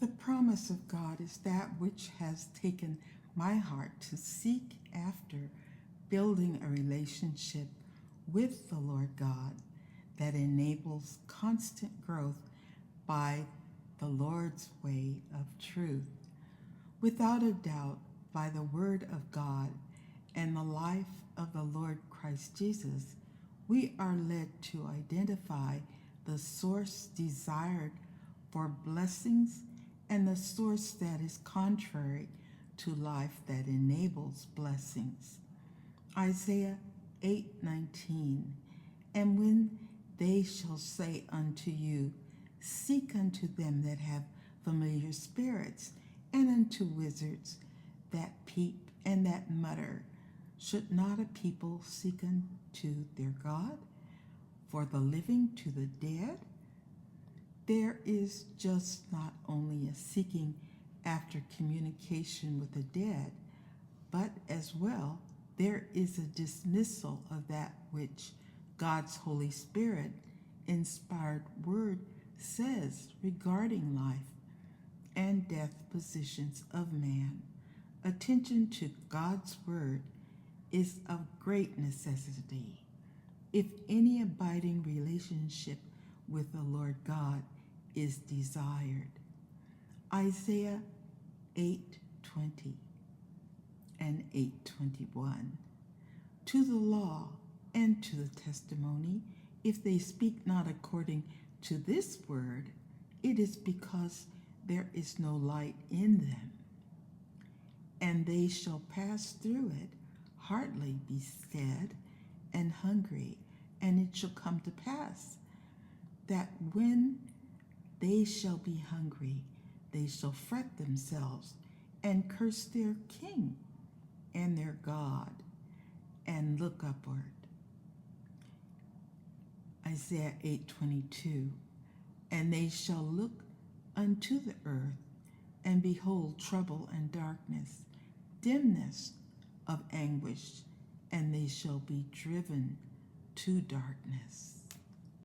The promise of God is that which has taken my heart to seek after building a relationship with the Lord God that enables constant growth by the Lord's way of truth. Without a doubt, by the Word of God and the life of the Lord Christ Jesus, we are led to identify the source desired for blessings and the source that is contrary to life that enables blessings. Isaiah 8:19, and when they shall say unto you, seek unto them that have familiar spirits, and unto wizards that peep and that mutter, should not a people seek unto their God? For the living to the dead? There is just not only a seeking after communication with the dead, but as well there is a dismissal of that which God's Holy Spirit inspired word says regarding life and death positions of man. Attention to God's word is of great necessity if any abiding relationship with the Lord God is desired. Isaiah 8:20 and 8:21. To the law and to the testimony, if they speak not according to this word, it is because there is no light in them. And they shall pass through it, hardly be stead and hungry, and it shall come to pass that when they shall be hungry, they shall fret themselves and curse their king and their God, and look upward. Isaiah 8:22, and they shall look unto the earth, and behold trouble and darkness, dimness of anguish, and they shall be driven to darkness.